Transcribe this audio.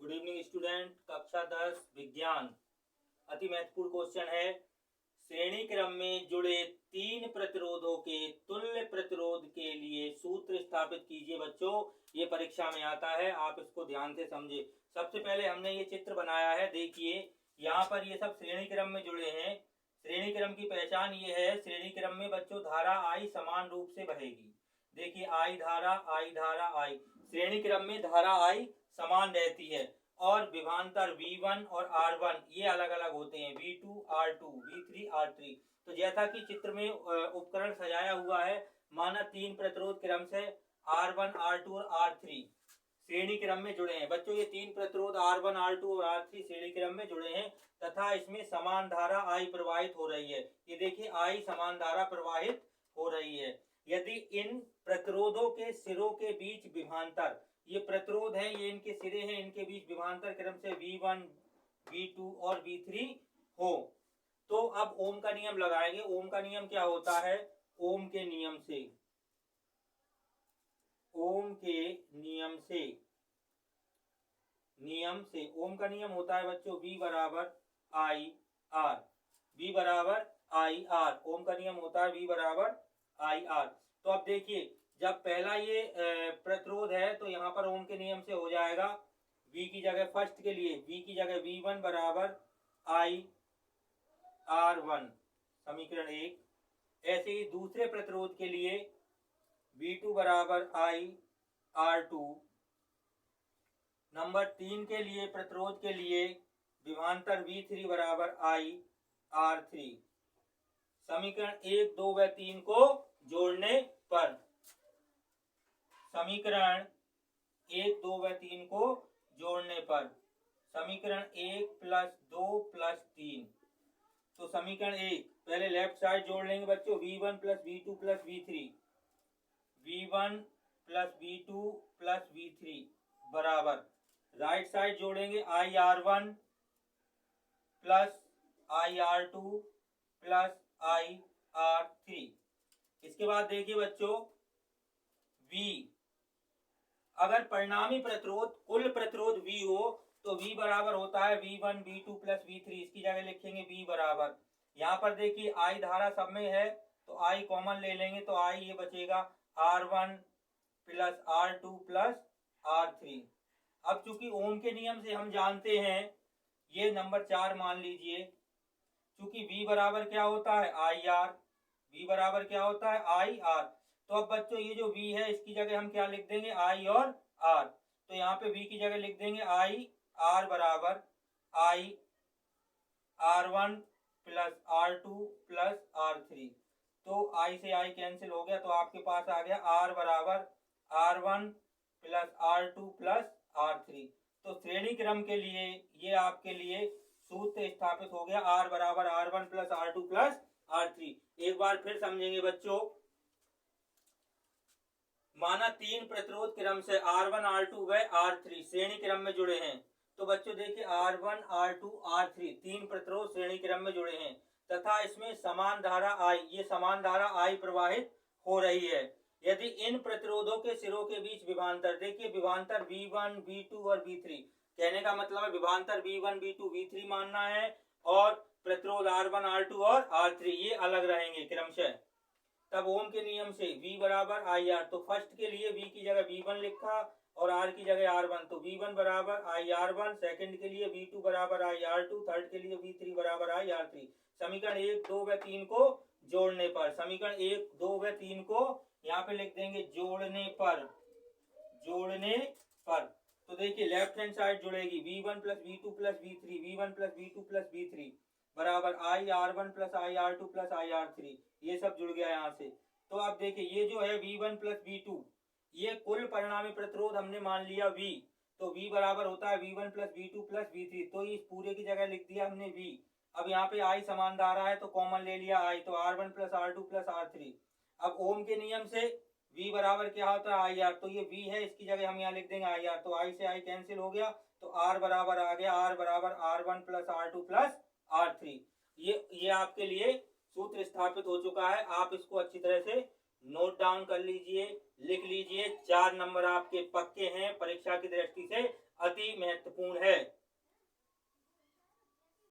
Good evening student. कक्षा 10 विज्ञान। अति महत्वपूर्ण क्वेश्चन है, श्रेणी क्रम में जुड़े तीन प्रतिरोधों के तुल्य प्रतिरोध के लिए सूत्र स्थापित कीजिए। बच्चों, ये परीक्षा में आता है, आप इसको ध्यान से समझे। सबसे पहले हमने ये चित्र बनाया है, देखिए यहाँ पर ये सब श्रेणी क्रम में जुड़े हैं। श्रेणी क्रम की पहचान ये है, श्रेणी क्रम में बच्चों धारा आई समान रूप से बहेगी। देखिए आई धारा आई। श्रेणी क्रम में धारा आई समान रहती है और विभवांतर V1 और R1 ये अलग अलग होते हैं, V2 R2 V3 R3। तो जैसा कि चित्र में उपकरण सजाया हुआ है, माना तीन प्रतिरोध क्रम से R1 R2 और R3 श्रेणी क्रम में जुड़े हैं। बच्चों, ये तीन प्रतिरोध R1 R2 और R3 श्रेणी क्रम में जुड़े हैं तथा इसमें समान धारा I प्रवाहित हो रही है। ये देखिए I समान धारा प्रवाहित हो रही है। यदि इन प्रतिरोधों के सिरों के बीच विभवांतर, ये प्रतिरोध है, ये इनके सिरे हैं, इनके बीच विभवांतर क्रम से V1 V2 और V3 हो, तो अब ओम का नियम लगाएंगे। ओम का नियम क्या होता है? ओम के नियम से ओम का नियम होता है बच्चों V बराबर I R। V बराबर I R, ओम का नियम होता है V बराबर I R। तो अब देखिए, जब पहला ये प्रतिरोध है तो यहाँ पर ओम के नियम से हो जाएगा V की जगह, फर्स्ट के लिए V की जगह V1 बराबर I R1, समीकरण 1। ऐसे ही दूसरे प्रतिरोध के लिए V2 बराबर I R2। नंबर 3 के लिए प्रतिरोध के लिए विभवांतर V3 बराबर I R3। समीकरण 1, 2 व 3 को जोड़ने पर, समीकरण 1, 2 व 3 को जोड़ने पर समीकरण 1 प्लस 2 प्लस 3। तो समीकरण 1 पहले लेफ्ट साइड जोड़ लेंगे बच्चों, V1 plus V2 plus V3, V1 plus V2 plus V3 बराबर राइट साइड जोड़ेंगे IR1 plus IR2 plus IR3। इसके बाद देखिए बच्चों, V, अगर परिणामी प्रतिरोध कुल प्रतिरोध V हो तो V बराबर होता है V1 V2 प्लस V3। इसकी जगह लिखेंगे V बराबर, यहाँ पर देखिए I धारा सब में है तो I कॉमन ले लेंगे तो I ये बचेगा R1 plus R2 plus R3। अब चूंकि ओम के नियम से हम जानते हैं, ये नंबर 4 मान लीजिए, चूंकि V बराबर क्या होता है IR, V बराबर क्या होता है IR। तो अब बच्चों ये जो V है इसकी जगह हम क्या लिख देंगे I और R। तो यहाँ पे V की जगह लिख देंगे I R बराबर I R1 plus R2 plus R3। तो I से I कैंसिल हो गया, तो आपके पास आ गया R बराबर R1 plus R2 plus R3। तो श्रेणी क्रम के लिए ये आपके लिए सूत्र स्थापित हो गया, R बराबर R1 plus R2 plus R3। एक बार फिर समझेंगे बच्चों, माना तीन प्रतिरोध क्रम से R1 R2 व R3 श्रेणी क्रम में जुड़े हैं। तो बच्चों देखिए R1 R2 R3 तीन प्रतिरोध श्रेणी क्रम में जुड़े हैं तथा इसमें समान धारा I, ये समान धारा I प्रवाहित हो रही है। यदि इन प्रतिरोधों के सिरों के बीच विभवांतर, देखिए विभवांतर V1 V2 और V3, कहने का मतलब है विभवांतर V1 V2 V3 मानना है और प्रतिरोध R1 R2 और R3 ये अलग रहेंगे क्रमशः। तब ओम के नियम से V बराबर IR, तो फर्स्ट के लिए V की जगह V1 लिखा और R की जगह R1, तो V1 बराबर IR1। सेकंड के लिए V2 बराबर IR2, थर्ड के लिए V3 बराबर IR3। समीकरण 1, 2 व 3 को जोड़ने पर, समीकरण 1, 2 व 3 को यहाँ पे लिख देंगे जोड़ने पर। तो देखिए लेफ्ट हैंड साइड जुड़ेगी V1 plus V2 plus V3, V1 plus V2 plus V3 बराबर IR1 plus IR2 plus IR3। ये सब जुड़ गया यहाँ से। तो अब देखिए ये जो है V1 प्लस V2, ये कुल परिणामी प्रतिरोध हमने मान लिया V, तो V बराबर होता है V1 plus V2 plus V3। तो इस पूरे की जगह लिख दिया हमने V। अब यहाँ पे I समान धारा है तो कॉमन ले लिया I, तो R1 plus R2 plus R3। अब ओम के नियम से V बराबर क्या होता है IR, तो ये V है, इसकी जगह हम यहाँ लिख देंगे IR, तो I से I कैंसिल हो गया, तो R बराबर आ गया R बराबर R1 plus R2 plus R3। ये आपके लिए सूत्र स्थापित हो चुका है। आप इसको अच्छी तरह से नोट डाउन कर लीजिए, लिख लीजिए। 4 नंबर आपके पक्के हैं, परीक्षा की दृष्टि से अति अति महत्वपूर्ण है।